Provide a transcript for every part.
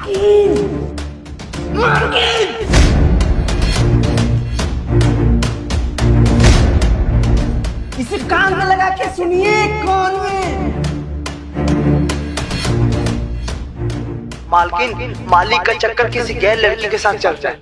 इसे कान में लगा के सुनिए, कौन है? मालकिन, मालिक का चक्कर किसी गैर लड़की के साथ चल रहा है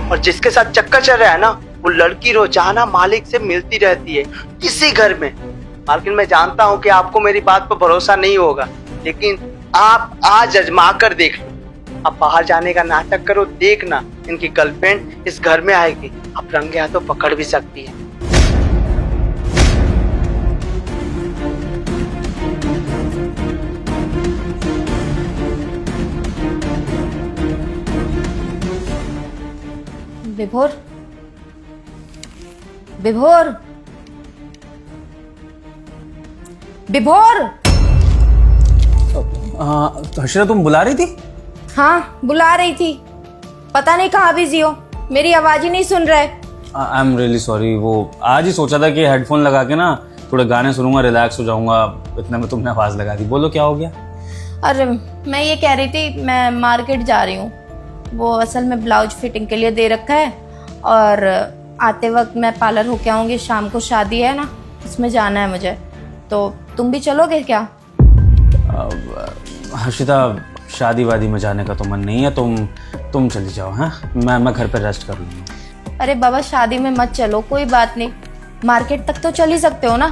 और जिसके साथ चक्कर चल रहा है ना, वो लड़की रोजाना मालिक से मिलती रहती है इसी घर में। मालकिन, मैं जानता हूँ कि आपको मेरी बात पर भरोसा नहीं होगा, लेकिन आप आज आजमा कर देख लो। आप बाहर जाने का नाटक करो, देखना इनकी गर्लफ्रेंड इस घर में आएगी, आप रंगे हाथों पकड़ भी सकती है। विभोर, विभोर, विभोर। हर्षिता, तुम बुला रही थी? हाँ, बुला रही थी। पता नहीं कहाँ बिजी हो, मेरी आवाज ही नहीं सुन रहे। I am really sorry. वो आज ही सोचा था कि हेडफोन लगा के ना थोड़े गाने सुनूंगा, रिलैक्स हो जाऊंगा, इतने में तुमने आवाज लगा दी। बोलो क्या हो गया? अरे मैं ये कह रही थी, मैं मार्केट जा रही हूँ। वो असल में ब्लाउज फिटिंग के लिए दे रखा है और आते वक्त मैं पार्लर होके आऊँगी। शाम को शादी है ना, उसमें जाना है मुझे, तो तुम भी चलोगे क्या? हर्षिता, शादी वादी में जाने का तो मन नहीं है। तुम चली जाओ। हाँ, मैं घर पर रेस्ट कर लूँगा। अरे बाबा, शादी में मत चलो, कोई बात नहीं, मार्केट तक तो चल ही सकते हो ना।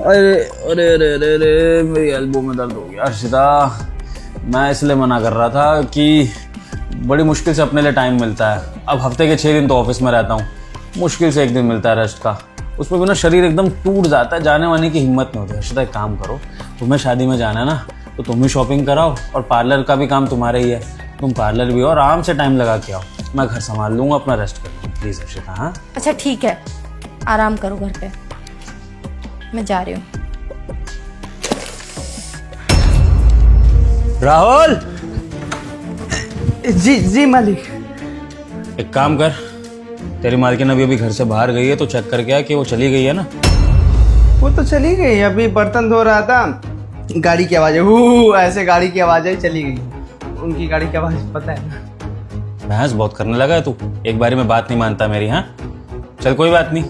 अरे अरे अरे अरे अरे, मेरी एल्बो में दर्द हो गया। हर्षिता, मैं इसलिए मना कर रहा था कि बड़ी मुश्किल से अपने लिए टाइम मिलता है। अब हफ्ते के 6 दिन तो ऑफिस में रहता हूँ, मुश्किल से 1 दिन मिलता है रेस्ट का। उसमें भी ना शरीर एकदम टूट जाता है, जाने वाने की हिम्मत नहीं होती। हर्षिता, एक काम करो, तुम्हें शादी में जाना है ना, तो तुम ही शॉपिंग कराओ और पार्लर का भी काम तुम्हारा ही है। तुम पार्लर भी हो और आराम से टाइम लगा के आओ। मैं घर संभाल लूँगा, अपना रेस्ट कर लूँगा। प्लीज़ हर्षिता। हाँ, अच्छा ठीक है, आराम करो घर पे, मैं जा रही हूँ। राहुल। जी मालिक। एक काम कर, तेरी मालकिन अभी घर से बाहर गई है, तो चेक करके आ कि वो चली गई है ना। वो तो चली गई, अभी बर्तन धो रहा था, गाड़ी की आवाज ऐसे गाड़ी की आवाज आई, चली गई। उनकी गाड़ी की आवाज पता है ना। बहस बहुत करने लगा है तू, एक बारी में बात नहीं मानता मेरी। हाँ चल, कोई बात नहीं,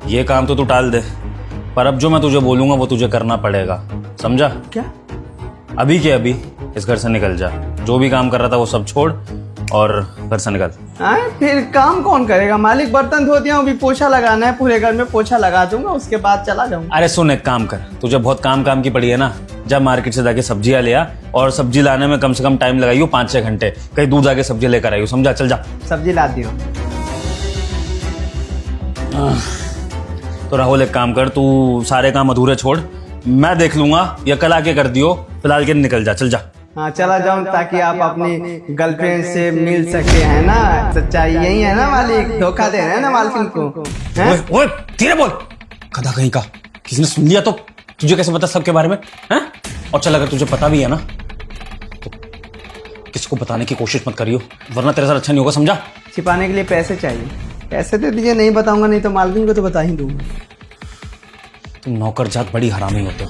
ये काम तो तू टाल दे, पर अब जो मैं तुझे बोलूंगा वो तुझे करना पड़ेगा, समझा? क्या? अभी के अभी इस घर से निकल जा। जो भी काम कर रहा था वो सब छोड़ और घर से निकल। फिर काम कौन करेगा मालिक? बर्तन धो दिया, अभी पोछा लगाना है, पूरे घर में पोछा लगा दूंगा, उसके बाद चला जाऊंगा। अरे सुन, एक काम कर, तुझे बहुत काम की पड़ी है ना, जब मार्केट से जाके सब्जियां ले आ, और सब्जी लाने में कम से कम टाइम लगाइयो 5-6 घंटे, कहीं दूर जाके सब्जी लेकर आइयो, समझा? चल जा। सब्जी ला दियो। तो राहुल, एक काम कर, तू सारे काम अधूरे छोड़, मैं देख लूंगा, या कल आके कर दियो, फिलहाल के निकल जा, चल जा। हाँ, चला जाऊं ताकि आप अपनी गर्लफ्रेंड से मिल सके, है ना? सच्चाई यही है ना मालिक? धोखा दे रहे हैं ना मालकिन को? ओए, धीरे बोल, गधा कहीं का, किसी ने सुन लिया तो तुझे कैसे पता सबके बारे में? हैं? और चल, अगर तुझे पता भी है ना तो किसको बताने की कोशिश मत करियो, वरना तेरे साथ अच्छा नहीं होगा, समझा? छिपाने के लिए पैसे चाहिए, पैसे दे दीजिए, नहीं बताऊंगा, नहीं तो मालकिन को तो बता ही दूंगा। तुम नौकर जात बड़ी हरामी होते हो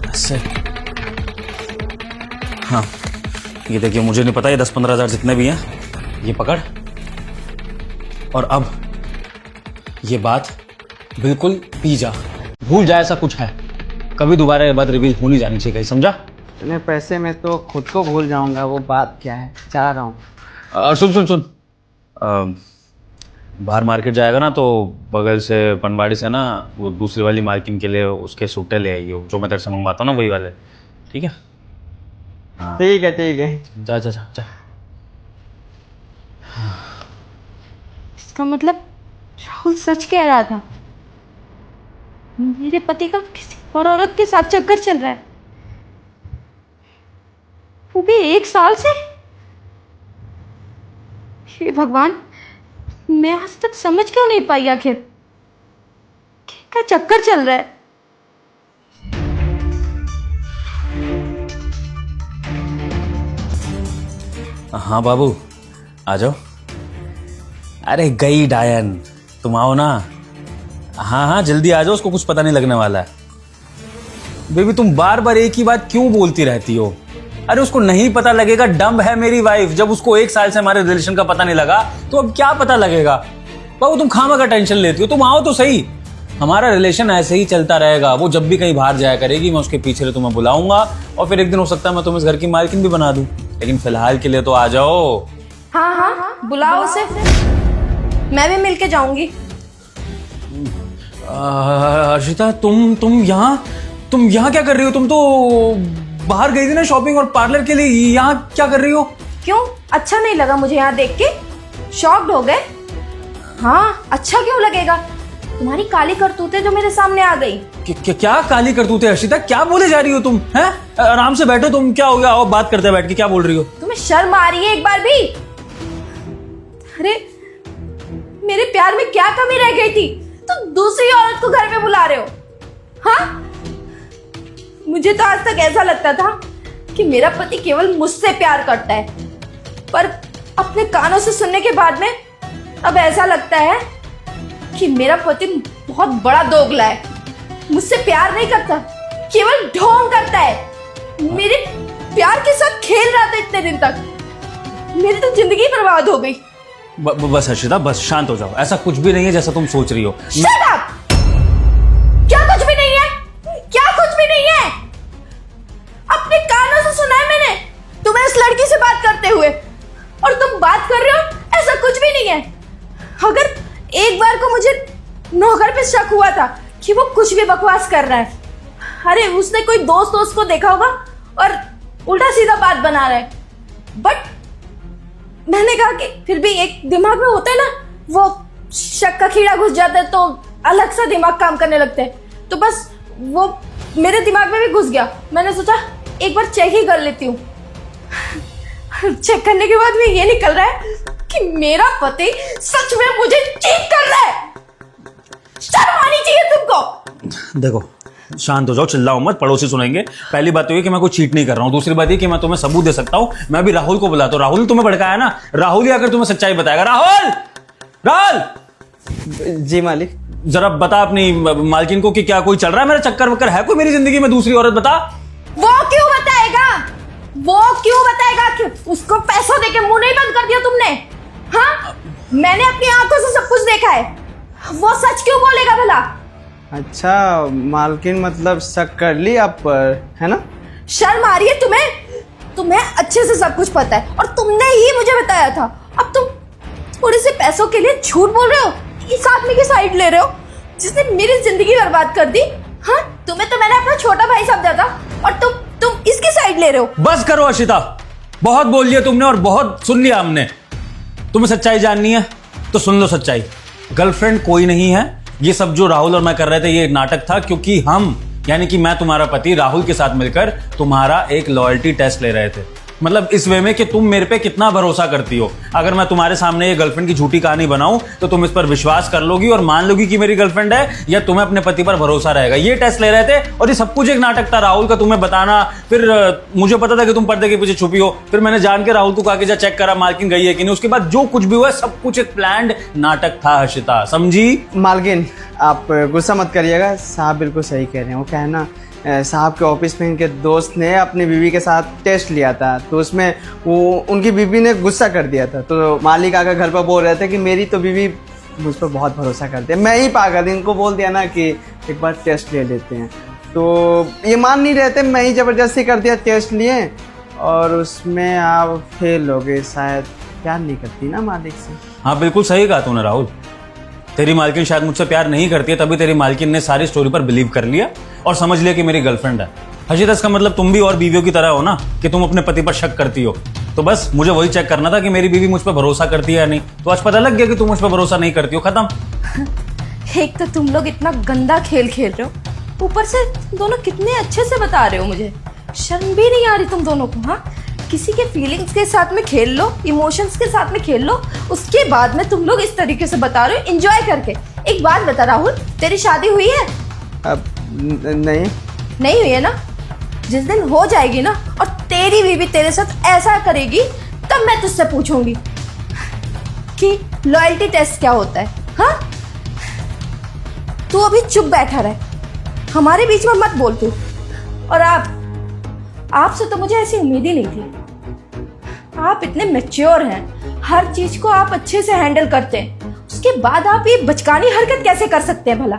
ऐसे। हाँ, ये देखिए, मुझे नहीं पता, ये 10-15 हज़ार जितने भी हैं ये पकड़, और अब ये बात बिल्कुल पी जा, भूल जा ऐसा कुछ है, कभी दोबारा ये बात रिवील होनी जानी चाहिए, कहीं, समझा? इतने पैसे में तो खुद को भूल जाऊंगा, वो बात क्या है, चाह रहा हूँ। और सुन, बाहर मार्केट जाएगा ना, तो बगल से पनवाड़ी से ना वो दूसरी वाली मार्किंग के लिए उसके सूटे ले आइए, जो मैं तेरे से मंगवाता हूँ ना, वही वाले, ठीक है? हाँ। ठीक है। जा। इसका मतलब राहुल सच कह रहा था, मेरे पति का किसी और औरत के साथ चक्कर चल रहा है, वो भी 1 साल से। हे भगवान, मैं आज तक समझ क्यों नहीं पाई आखिर क्या चक्कर चल रहा है। हाँ बाबू, आ जाओ। अरे गई डायन, तुम आओ ना। हाँ जल्दी आ जाओ, उसको कुछ पता नहीं लगने वाला है। बेबी तुम बार बार एक ही बात क्यों बोलती रहती हो? अरे उसको नहीं पता लगेगा, डम्ब है मेरी वाइफ। जब उसको 1 साल से हमारे रिलेशन का पता नहीं लगा तो अब क्या पता लगेगा? बाबू तुम खामा का टेंशन लेती हो, तुम आओ तो सही। हमारा रिलेशन ऐसे ही चलता रहेगा। वो जब भी कहीं बाहर जाया करेगी मैं उसके पीछे तुम्हें बुलाऊंगा और फिर एक दिन हो सकता है मैं तुम्हें इस घर की मालकिन भी बना दूं। लेकिन फिलहाल के लिए तो आ जाओ। हाँ बुलाओ उसे, मैं भी मिलके जाऊंगी। अर्शिता तुम यहाँ क्या कर रही हो? तुम तो बाहर गई थी ना शॉपिंग और पार्लर के लिए, यहाँ क्या कर रही हो? क्यों, अच्छा नहीं लगा मुझे यहाँ देख के? शॉक्ड हो गए? हाँ, अच्छा क्यों लगेगा? तुम्हारी काली करतूतें जो मेरे सामने आ गई। क्या काली करतूतें अर्शिता? क्या बोले जा रही हो तुम? हैं? आराम से बैठो, तुम क्या हो गया? आओ बात करते हैं बैठ के। क्या बोल रही हो? तुम्हें शर्म आ रही है एक बार भी? अरे मेरे प्यार में क्या कमी रह गई थी? तुम दूसरी औरत को घर में बुला रहे हो? हाँ, मुझे तो आज तक ऐसा लगता था कि मेरा पति केवल मुझसे प्यार करता है, पर अपने कानों से सुनने के बाद में अब ऐसा लगता है कि मेरा पति बहुत बड़ा दोगला है। मुझसे प्यार नहीं करता, केवल ढोंग करता है। मेरे प्यार के साथ खेल रहा था इतने दिन तक। मेरी तो जिंदगी बर्बाद हो गई। बस हर्षिता, बस शांत हो जाओ। ऐसा कुछ भी नहीं है जैसा तुम सोच रही हो। Shut up! क्या कुछ भी नहीं है? क्या कुछ भी नहीं है? अपने कानों से सुना है मैंने तुम्हें इस लड़की से बात करते हुए, और तुम बात कर रहे हो ऐसा कुछ भी नहीं है। अगर एक बार को मुझे नौकर पे शक हुआ था कि वो कुछ भी बकवास कर रहा है, अरे उसने कोई दोस्त को देखा होगा और उल्टा सीधा बात बना रहा है, बट मैंने कहा कि फिर भी एक दिमाग में होता है ना, वो शक का कीड़ा घुस जाता है तो अलग सा दिमाग काम करने लगता है। तो बस वो मेरे दिमाग में भी घुस गया। मैंने सोचा एक बार चेक ही कर लेती हूँ। चेक करने के बाद में ये निकल रहा है कि मेरा पति सच में मुझे चीट कर रहा है। शर्म आनी चाहिए तुमको। देखो शांत हो जाओ, चिल्लाओ मत, पड़ोसी सुनेंगे। पहली बात तो ये कि मैं कोई चीट नहीं कर रहा हूँ। दूसरी बात ये कि मैं तुम्हें सबूत दे सकता हूँ। मैं भी राहुल को बुलाता हूँ। राहुल ने तुम्हें भड़काया ना, राहुल ही आकर तुम्हें सच्चाई बताएगा। राहुल जी मालिक। जरा बता अपनी मालकिन को कि क्या कोई चल रहा है, मेरा चक्कर वक्कर है कोई मेरी जिंदगी में? दूसरी औरत बता। वो क्यों बताएगा? वो क्यों बताएगा कि उसको पैसा देके मुंह नहीं बंद कर दिया तुमने? हाँ, मैंने अपनी आंखों से सब कुछ देखा है। वो सच क्यों बोलेगा भला? अच्छा मालकिन, मतलब शक कर ली आप पर, है ना? शर्म आ रही है तुम्हें? तुम्हें अच्छे से सब कुछ पता है और तुमने ही मुझे बताया था। अब तुम थोड़े से पैसों के लिए झूठ बोल रहे हो, इस आदमी की साइड ले रहे हो जिसने मेरी जिंदगी बर्बाद कर दी। हाँ, तुम्हें तो मैंने अपना छोटा भाई समझा था और तुम इसकी साइड ले रहे हो। बस करो अर्शिता, बहुत बोल लिया तुमने और बहुत सुन लिया हमने। तुम्हें सच्चाई जाननी है तो सुन लो सच्चाई। गर्लफ्रेंड कोई नहीं है। ये सब जो राहुल और मैं कर रहे थे ये नाटक था, क्योंकि हम यानी कि मैं तुम्हारा पति राहुल के साथ मिलकर तुम्हारा एक लॉयल्टी टेस्ट ले रहे थे। मतलब इस वे में कि तुम मेरे पे कितना भरोसा करती हो। अगर मैं तुम्हारे सामने ये गर्लफ्रेंड की झूठी कहानी बनाऊं तो तुम इस पर विश्वास कर लोगी और मान लोगी कि मेरी गर्लफ्रेंड है, या तुम्हें अपने पति पर भरोसा रहेगा। ये टेस्ट ले रहे थे और ये सब कुछ एक नाटक था राहुल का, तुम्हें बताना। फिर मुझे पता था कि तुम पर्दे के पीछे छुपी हो। फिर मैंने जान के राहुल को कहा कि जा चेक करा मालकिन गई है कि नहीं। उसके बाद जो कुछ भी हुआ सब कुछ एक प्लान्ड नाटक था हर्षिता, समझी? मालकिन आप गुस्सा मत करिएगा, साहब बिल्कुल सही कह रहे हैं। वो क्या है ना, साहब के ऑफिस में इनके दोस्त ने अपनी बीवी के साथ टेस्ट लिया था, तो उसमें वो उनकी बीवी ने गुस्सा कर दिया था। तो मालिक आकर घर पर बोल रहे थे कि मेरी तो बीवी मुझ पर बहुत भरोसा करती है। मैं ही पागल इनको बोल दिया ना कि एक बार टेस्ट ले लेते हैं, तो ये मान नहीं रहे थे। मैं ही ज़बरदस्ती कर दिया, टेस्ट लिए और उसमें आप फेल हो गए। शायद प्यार नहीं करती ना मालिक से। हाँ बिल्कुल सही कहा तूने राहुल। तेरी मालकिन शायद मुझसे प्यार नहीं करती है, तभी तेरी मालकिन ने सारी स्टोरी पर बिलीव कर लिया और समझ लिया कि मेरी गर्लफ्रेंड है। हर्षिता इसका मतलब तुम भी और बीवियों की तरह हो ना, कि तुम अपने पति पर शक करती हो। तो बस मुझे वही चेक करना था कि मेरी बीवी मुझ पर भरोसा करती है या नहीं। तो आज पता लग गया कि तुम मुझ पर भरोसा नहीं करती हो। खत्म। एक तो तुम लोग इतना गंदा खेल खेल रहे हो, ऊपर से तुम दोनों कितने अच्छे से बता रहे हो। मुझे शर्म भी नहीं आ रही तुम दोनों को? हाँ, किसी के फीलिंग्स के साथ में खेल लो, इमोशंस के साथ में खेल लो, उसके बाद में तुम लोग इस तरीके से बता रहे हो एंजॉय करके। एक बात बता राहुल, तेरी शादी हुई है? अब नहीं हुई है ना? जिस दिन हो जाएगी ना और तेरी बीवी तेरे साथ ऐसा करेगी तब मैं तुझसे पूछूंगी कि लॉयल्टी टेस्ट क्या होता है। हाँ, तू अभी चुप बैठा रहे, हमारे बीच में मत बोल तू। और आपसे तो मुझे ऐसी उम्मीद ही नहीं थी। आप इतने मैच्योर हैं, हर चीज को आप अच्छे से हैंडल करते हैं, उसके बाद आप ये बचकानी हरकत कैसे कर सकते हैं भला?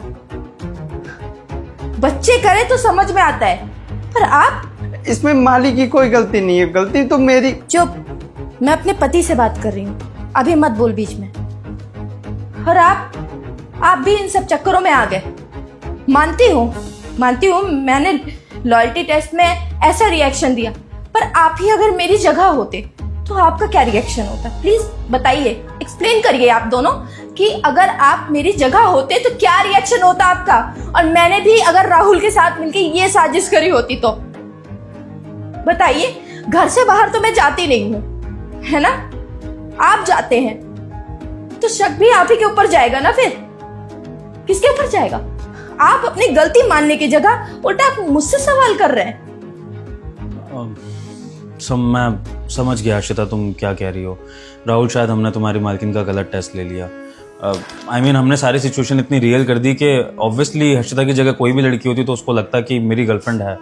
बच्चे करें तो समझ में आता है, पर आप। इसमें माली की कोई गलती नहीं है, गलती तो मेरी। चुप, मैं अपने पति से बात कर रही हूँ, अभी मत बोल बीच में। और आप भी इन सब चक्करों में आ गए। मानती हूँ मैंने लॉयल्टी टेस्ट में ऐसा रिएक्शन दिया, पर आप ही अगर मेरी जगह होते तो आपका क्या रिएक्शन होता? प्लीज बताइए, एक्सप्लेन करिए आप दोनों कि अगर आप मेरी जगह होते तो क्या रिएक्शन होता आपका, और मैंने भी अगर राहुल के साथ मिलकर ये साजिश करी होती तो बताइए। घर से बाहर तो मैं जाती नहीं हूं, है ना? आप जाते हैं तो शक भी आप ही के ऊपर जाएगा ना। फिर किसके ऊपर जाएगा? आप अपनी गलती मानने की जगह उल्टा आप मुझसे सवाल कर रहे हैं। मैं समझ गया हर्षिता तुम क्या कह रही हो। राहुल, शायद हमने तुम्हारी मालकिन का गलत टेस्ट ले लिया। हमने सारी सिचुएशन इतनी रियल कर दी कि ऑब्वियसली हर्षिता की जगह कोई भी लड़की होती तो उसको लगता कि मेरी गर्लफ्रेंड है।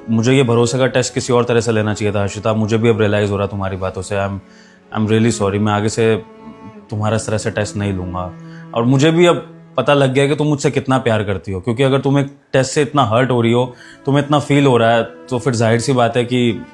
मुझे ये भरोसे का टेस्ट किसी और तरह से लेना चाहिए था हर्षिता। मुझे भी अब रियलाइज़ हो रहा तुम्हारी बातों से। I am really sorry. मैं आगे से तुम्हारा इस तरह से टेस्ट नहीं लूँगा। और मुझे भी अब पता लग गया कि तुम मुझसे कितना प्यार करती हो, क्योंकि अगर तुम एक टेस्ट से इतना हर्ट हो रही हो, तुम्हें इतना फील हो रहा है, तो फिर जाहिर सी बात है कि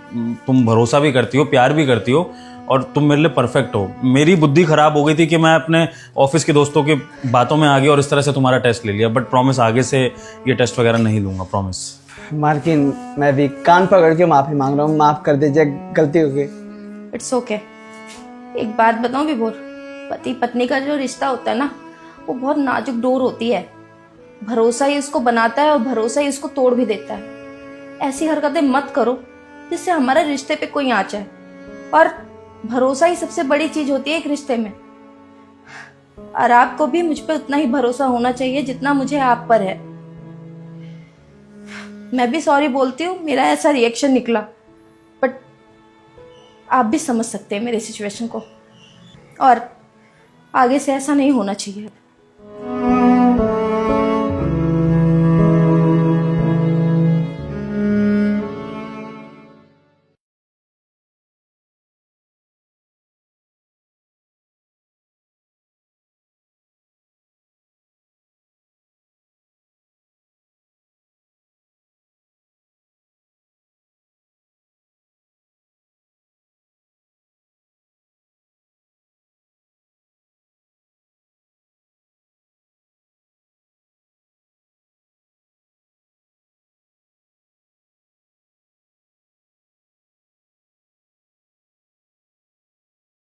तुम भरोसा भी करती हो, प्यार भी करती हो, और तुम मेरे लिए परफेक्ट हो। मेरी बुद्धि खराब हो गई थी कि मैं अपने ऑफिस के दोस्तों की बातों में आ गया और इस तरह से तुम्हारा टेस्ट ले लिया। बट प्रॉमिस, आगे से ये टेस्ट वगैरह नहीं लूंगा, प्रॉमिस। मालकिन, मैं भी कान पकड़ के माफी मांग रहा हूँ, माफ कर दीजिए, गलती हो गई। It's okay. एक बात बताऊं विभोर, पति पत्नी का जो रिश्ता होता है ना, वो बहुत नाजुक डोर होती है। भरोसा ही उसको बनाता है और भरोसा ही उसको तोड़ भी देता है। ऐसी हरकतें मत करो जिससे हमारे रिश्ते पे कोई आँच है। और भरोसा ही सबसे बड़ी चीज होती है एक रिश्ते में। और आपको भी मुझ पे उतना ही भरोसा होना चाहिए जितना मुझे आप पर है। मैं भी सॉरी बोलती हूँ, मेरा ऐसा रिएक्शन निकला, बट आप भी समझ सकते हैं मेरी सिचुएशन को, और आगे से ऐसा नहीं होना चाहिए।